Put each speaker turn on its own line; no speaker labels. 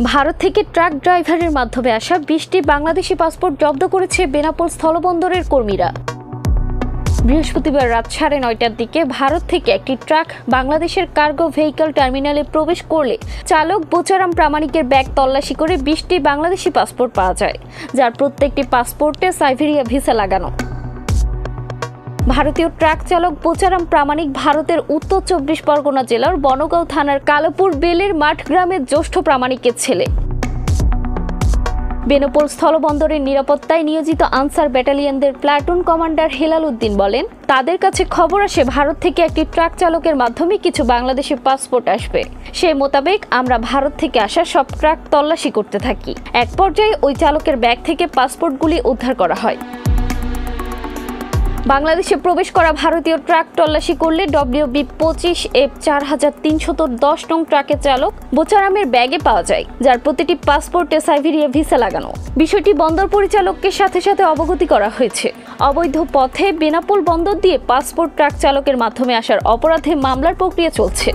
ভারত থেকে ট্রাক ড্রাইভারের মাধ্যমে আসা 20টি বাংলাদেশি পাসপোর্ট জব্দ করেছে বেনাপোল স্থলবন্দরের কর্মীরা। বৃহস্পতিবার রাত 9:30টার দিকে ভারত থেকে একটি ট্রাক বাংলাদেশের কার্গো ভেহিকল টার্মিনালে প্রবেশ করলে চালক বোচারাম প্রামাণিকের ব্যাগ তল্লাশি করে 20টি বাংলাদেশি পাসপোর্ট পাওয়া যায়, যার প্রত্যেকটি পাসপোর্টে সাইবেরিয়া ভিসা লাগানো। ভারতীয় ট্রাক চালক বোচারাম প্রামাণিক ভারতের উত্তর 24 পরগনা জেলার বনগাঁও থানার কালাপুর বেলের মাঠ গ্রামের জ্যেষ্ঠ প্রামাণিকের ছেলে। বেনাপোল স্থলবন্দরের নিরাপত্তায় নিয়োজিত আনসার ব্যাটালিয়নদের প্লাটুন কমান্ডার হেলাল উদ্দিন বলেন, তাদের কাছে খবর আসে ভারত থেকে একটি ট্রাক চালকের মাধ্যমে কিছু বাংলাদেশি পাসপোর্ট আসবে। সেই মোতাবেক আমরা ভারত থেকে আসা সব ট্রাক তল্লাশি করতে থাকি। এক পর্যায়ে ওই চালকের ব্যাগ থেকে পাসপোর্টগুলি উদ্ধার করা হয়। বাংলাদেশে প্রবেশ করা ভারতীয় ট্রাক তল্লাশি করলে WB25F4310 নং ট্রাকের চালক বোচারামের ব্যাগে পাওয়া যায়, যার প্রতিটি পাসপোর্টে সাইবেরিয়া ভিসা লাগানো। বিষয়টি বন্দর পরিচালককে সাথে সাথে অবগতি করা হয়েছে। অবৈধ পথে বেনাপোল বন্দর দিয়ে পাসপোর্ট ট্রাক চালকের মাধ্যমে আসার অপরাধে মামলার প্রক্রিয়া চলছে।